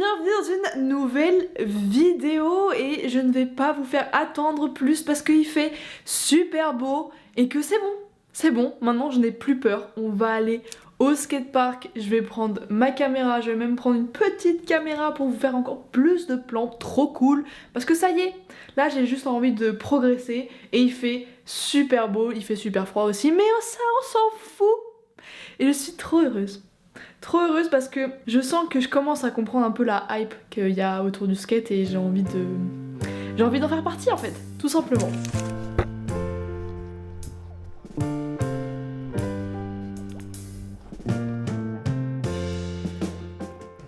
bienvenue dans une nouvelle vidéo et je ne vais pas vous faire attendre plus parce qu'il fait super beau et que c'est bon, maintenant je n'ai plus peur, on va aller au skatepark, je vais prendre ma caméra, je vais même prendre une petite caméra pour vous faire encore plus de plans, trop cool, parce que ça y est, là j'ai juste envie de progresser et il fait super beau, il fait super froid aussi, mais ça on s'en fout et je suis trop heureuse. Trop heureuse parce que je sens que je commence à comprendre un peu la hype qu'il y a autour du skate et j'ai envie d'en faire partie en fait, tout simplement.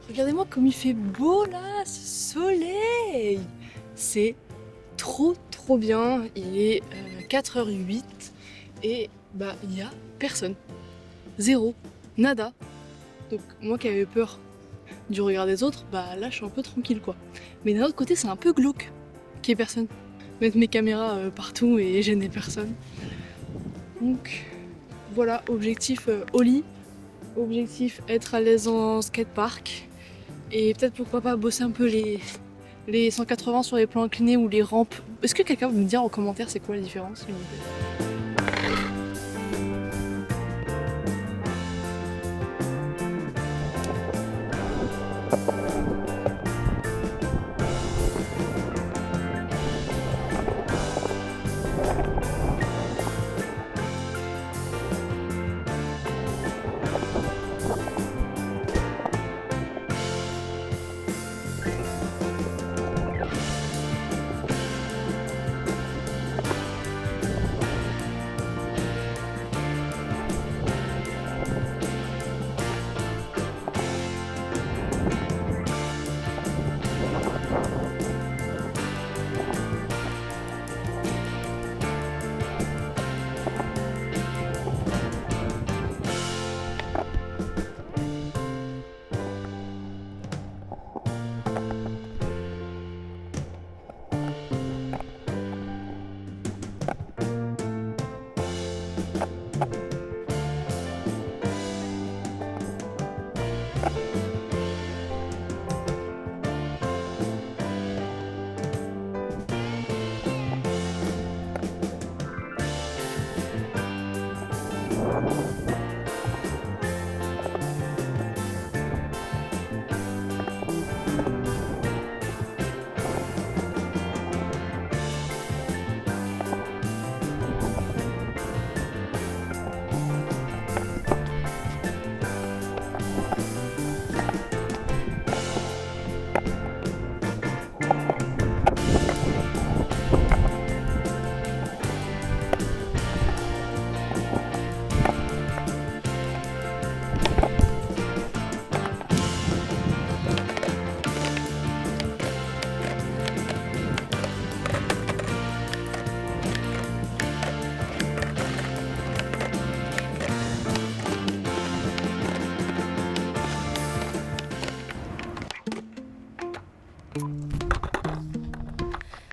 Regardez-moi comme il fait beau là, ce soleil! C'est trop bien, il est 4h08 et bah il y a personne. Zéro, nada. Donc moi qui avais peur du regard des autres, bah là je suis un peu tranquille quoi. Mais d'un autre côté c'est un peu glauque qu'il y ait personne. Mettre mes caméras partout et gêner personne. Donc voilà, objectif au lit, objectif être à l'aise en skatepark et peut-être pourquoi pas bosser un peu les 180 sur les plans inclinés ou les rampes. Est-ce que quelqu'un veut me dire en commentaire c'est quoi la différence s'il vous plaît ?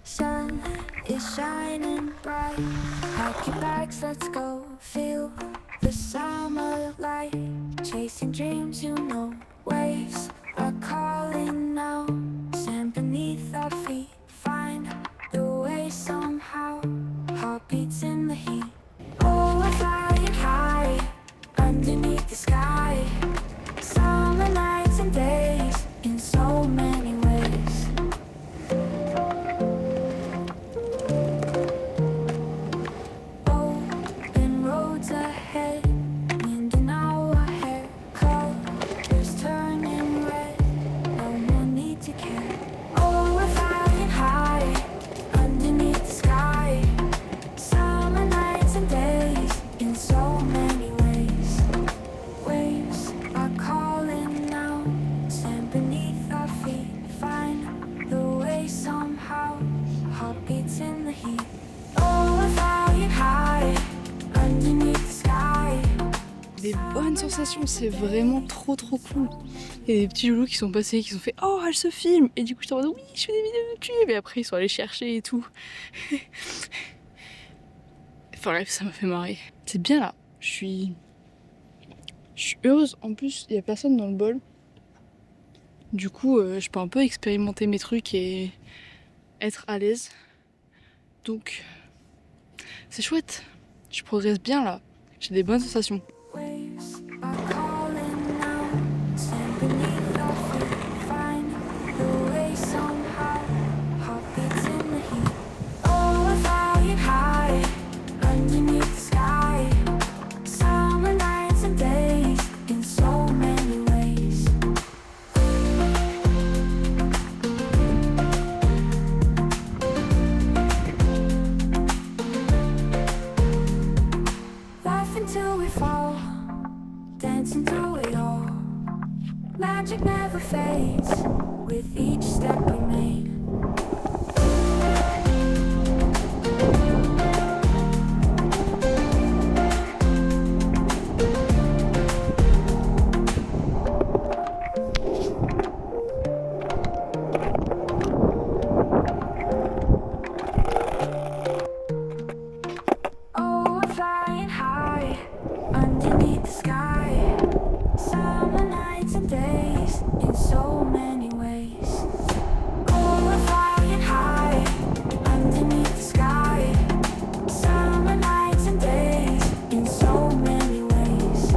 Sun is shining bright. Pack your bags, let's go. Feel the summer light. Chasing dreams, you know. Waves are calling now. Sand beneath our feet. Find the way somehow. Heartbeats in the heat. Oh, we're flying high underneath the sky. Summer nights and days in so many ways. Open roads ahead, wind in our hair, colors turning red, no more need to care. Oh, we're flying high underneath the sky. Summer nights and days in so many ways. Waves are calling now, sand beneath our feet. Find the way somehow, heartbeats in the heat. Oh, we're flying high underneath the sky. Des bonnes sensations, c'est vraiment trop cool. Il y a des petits loulous qui sont passés, qui ont fait oh elle se filme et du coup je en mode oui je fais des vidéos YouTube et après ils sont allés chercher et tout. Enfin bref ça m'a fait marrer. C'est bien là, je suis heureuse. En plus il y a personne dans le bol. Du coup, je peux un peu expérimenter mes trucs et être à l'aise. Donc, c'est chouette. Je progresse bien là. J'ai des bonnes sensations. Waves are calling out, stand beneath our feet, find the way somehow. Heartbeats in the heat. Oh, we're flying high, underneath the sky. Summer nights and days, in so many ways. Laugh until we fall, dancing through it all. Magic never fades with each step we make. Oh, we're flying high underneath the sky. Summer nights and days in so many ways. Oh, we're flying high underneath the sky. Summer nights and days in so many ways.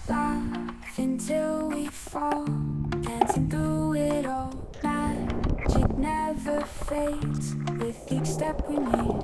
Laugh until we fall, dancing through it all. Magic never fades with each step we made.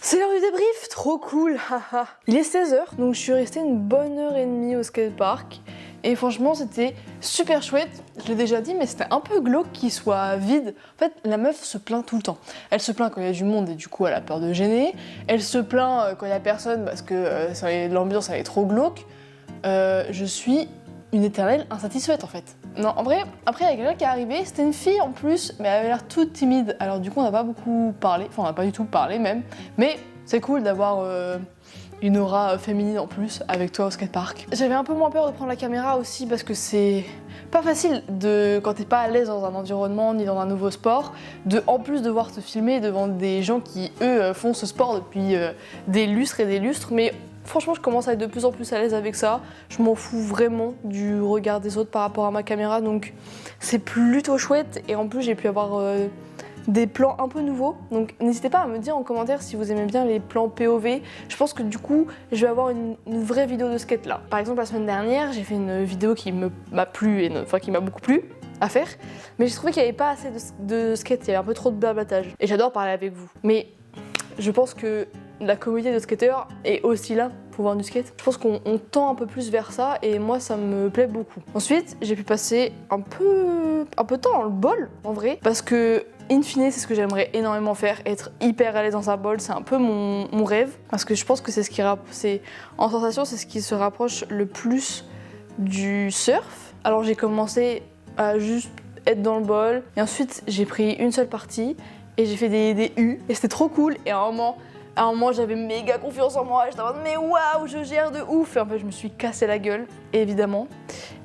C'est l'heure du débrief, trop cool, haha. Il est 16h, donc je suis restée une bonne heure et demie au skatepark. Et franchement, c'était super chouette. Je l'ai déjà dit, mais c'était un peu glauque qu'il soit vide. En fait, la meuf se plaint tout le temps. Elle se plaint quand il y a du monde et du coup, elle a peur de gêner. Elle se plaint quand il y a personne parce que l'ambiance, elle est trop glauque. Je suis une éternelle insatisfaite en fait. Non, en vrai, après il y a quelqu'un qui est arrivé, c'était une fille en plus, mais elle avait l'air toute timide. Alors du coup, on n'a pas beaucoup parlé, enfin on n'a pas du tout parlé même. Mais c'est cool d'avoir une aura féminine en plus avec toi au skatepark. J'avais un peu moins peur de prendre la caméra aussi parce que c'est pas facile quand t'es pas à l'aise dans un environnement ni dans un nouveau sport, en plus devoir te filmer devant des gens qui eux font ce sport depuis des lustres et des lustres. Mais franchement, je commence à être de plus en plus à l'aise avec ça. Je m'en fous vraiment du regard des autres par rapport à ma caméra, donc c'est plutôt chouette. Et en plus, j'ai pu avoir des plans un peu nouveaux. Donc n'hésitez pas à me dire en commentaire si vous aimez bien les plans POV. Je pense que du coup, je vais avoir une vraie vidéo de skate là. Par exemple, la semaine dernière, j'ai fait une vidéo qui m'a plu, enfin qui m'a beaucoup plu à faire. Mais j'ai trouvé qu'il n'y avait pas assez de skate, il y avait un peu trop de blablatage. Et j'adore parler avec vous. Mais je pense que la communauté de skateurs est aussi là pour voir du skate. Je pense qu'on tend un peu plus vers ça et moi ça me plaît beaucoup. Ensuite, j'ai pu passer un peu de temps dans le bol en vrai parce que in fine, c'est ce que j'aimerais énormément faire, être hyper à l'aise dans un bol, c'est un peu mon rêve parce que je pense que c'est en sensation, c'est ce qui se rapproche le plus du surf. Alors j'ai commencé à juste être dans le bol et ensuite j'ai pris une seule partie et j'ai fait des U et c'était trop cool. Et à un moment j'avais méga confiance en moi, j'étais en mode mais waouh, je gère de ouf. Et en fait je me suis cassé la gueule, évidemment.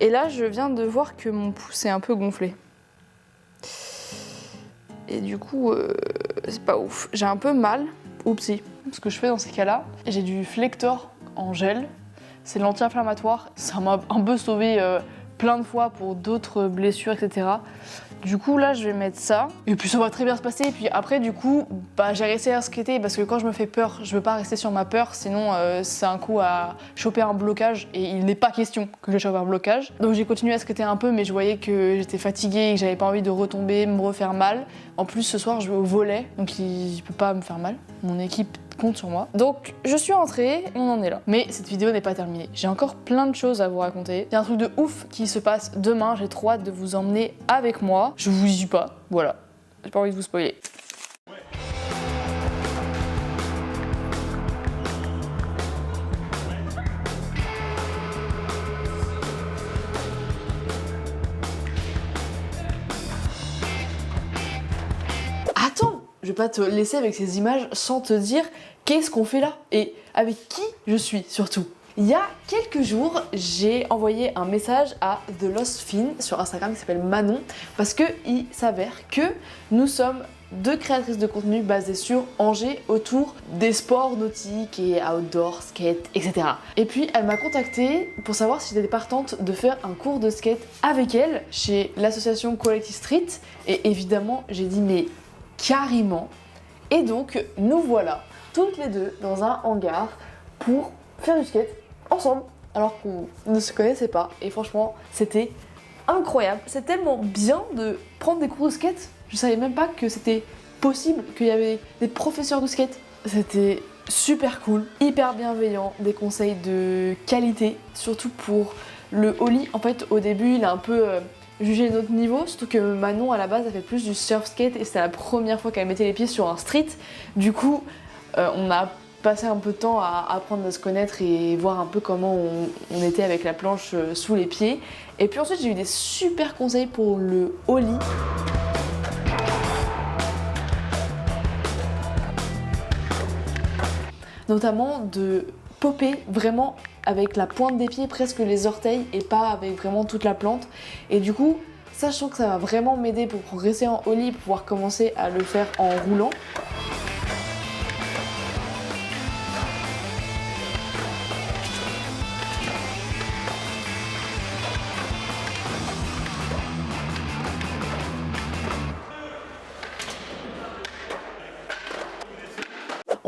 Et là je viens de voir que mon pouce est un peu gonflé. Et du coup c'est pas ouf. J'ai un peu mal, oupsie. Ce que je fais dans ces cas-là, j'ai du Flector en gel. C'est l'anti-inflammatoire, ça m'a un peu sauvé plein de fois pour d'autres blessures, etc. Du coup là je vais mettre ça et puis ça va très bien se passer. Et puis après du coup j'ai réussi à skater parce que quand je me fais peur, je veux pas rester sur ma peur, sinon c'est un coup à choper un blocage et il n'est pas question que je chope un blocage. Donc j'ai continué à skater un peu mais je voyais que j'étais fatiguée et que j'avais pas envie de retomber, me refaire mal. En plus ce soir je vais au volley donc il peut pas me faire mal. Mon équipe compte sur moi. Donc je suis entrée, on en est là. Mais cette vidéo n'est pas terminée. J'ai encore plein de choses à vous raconter. Il y a un truc de ouf qui se passe demain, j'ai trop hâte de vous emmener avec moi. Je vous dis pas, voilà. J'ai pas envie de vous spoiler. pas te laisser avec ces images sans te dire qu'est-ce qu'on fait là et avec qui je suis surtout. Il y a quelques jours, j'ai envoyé un message à The Lost Fin sur Instagram qui s'appelle Manon parce qu'il s'avère que nous sommes 2 créatrices de contenu basées sur Angers autour des sports nautiques et outdoor, skate, etc. Et puis elle m'a contactée pour savoir si j'étais partante de faire un cours de skate avec elle chez l'association Quality Street et évidemment j'ai dit mais carrément. Et donc nous voilà toutes les deux dans un hangar pour faire du skate ensemble alors qu'on ne se connaissait pas et franchement c'était incroyable. C'est tellement bien de prendre des cours de skate. Je savais même pas que c'était possible, qu'il y avait des professeurs de skate. C'était super cool, hyper bienveillant, des conseils de qualité, surtout pour le ollie. En fait, au début, il a un peu jugé notre niveau, surtout que Manon, à la base, a fait plus du surf skate et c'était la première fois qu'elle mettait les pieds sur un street. Du coup, on a passé un peu de temps à apprendre à se connaître et voir un peu comment on était avec la planche sous les pieds. Et puis ensuite, j'ai eu des super conseils pour le ollie. Notamment de popper vraiment avec la pointe des pieds, presque les orteils et pas avec vraiment toute la plante. Et du coup, sachant que ça va vraiment m'aider pour progresser en ollie, pour pouvoir commencer à le faire en roulant.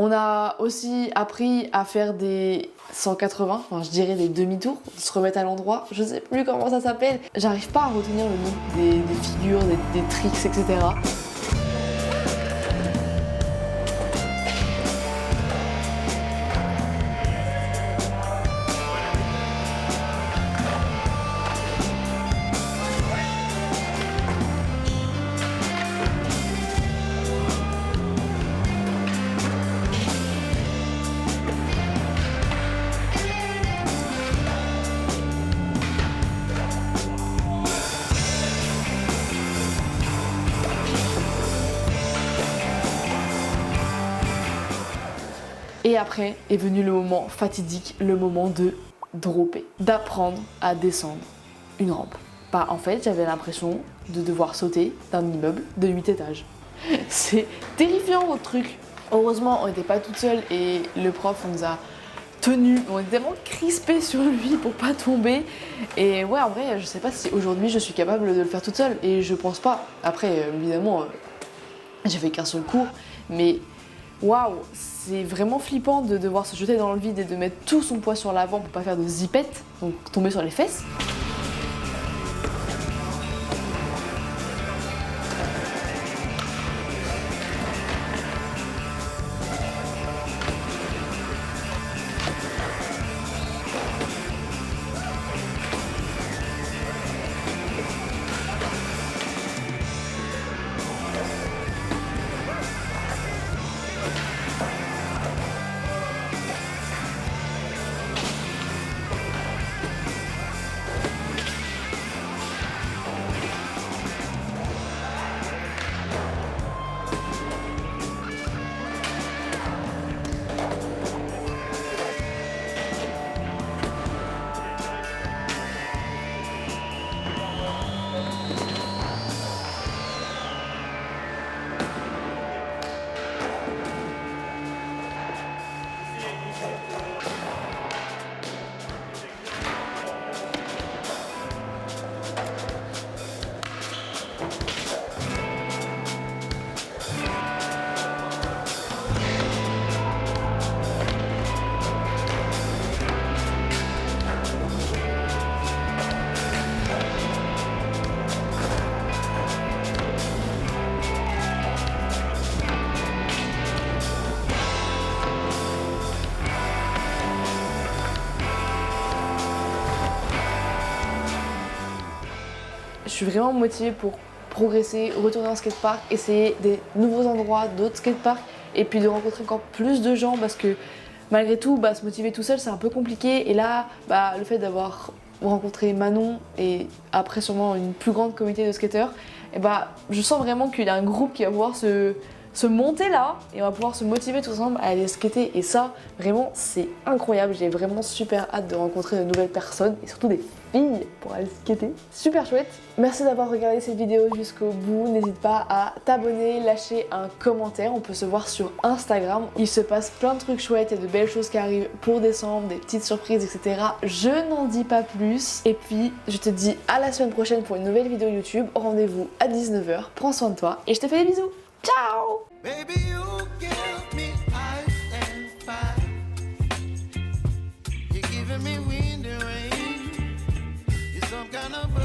On a aussi appris à faire des 180, enfin je dirais des demi-tours, se remettre à l'endroit, je sais plus comment ça s'appelle. J'arrive pas à retenir le nom des figures, des tricks, etc. Et après est venu le moment fatidique, le moment de dropper, d'apprendre à descendre une rampe. Bah en fait j'avais l'impression de devoir sauter d'un immeuble de 8 étages. C'est terrifiant votre truc. Heureusement on n'était pas toute seule et le prof nous a tenus, on était tellement crispés sur lui pour pas tomber. Et ouais en vrai je sais pas si aujourd'hui je suis capable de le faire toute seule et je pense pas. Après évidemment j'ai fait qu'un seul cours mais waouh, c'est vraiment flippant de devoir se jeter dans le vide et de mettre tout son poids sur l'avant pour pas faire de zipette, donc tomber sur les fesses. Je suis vraiment motivée pour progresser, retourner en skatepark, essayer des nouveaux endroits, d'autres skateparks et puis de rencontrer encore plus de gens parce que malgré tout, se motiver tout seul c'est un peu compliqué et là, le fait d'avoir rencontré Manon et après sûrement une plus grande communauté de skateurs, je sens vraiment qu'il y a un groupe qui va pouvoir se se monter là et on va pouvoir se motiver tous ensemble à aller skater. Et ça, vraiment, c'est incroyable. J'ai vraiment super hâte de rencontrer de nouvelles personnes et surtout des filles pour aller skater. Super chouette. Merci d'avoir regardé cette vidéo jusqu'au bout. N'hésite pas à t'abonner, lâcher un commentaire. On peut se voir sur Instagram. Il se passe plein de trucs chouettes et de belles choses qui arrivent pour décembre, des petites surprises, etc. Je n'en dis pas plus. Et puis, je te dis à la semaine prochaine pour une nouvelle vidéo YouTube. Rendez-vous à 19h. Prends soin de toi et je te fais des bisous. Ciao! Baby, you give me ice and fire. You're giving me wind and rain. You're some kind of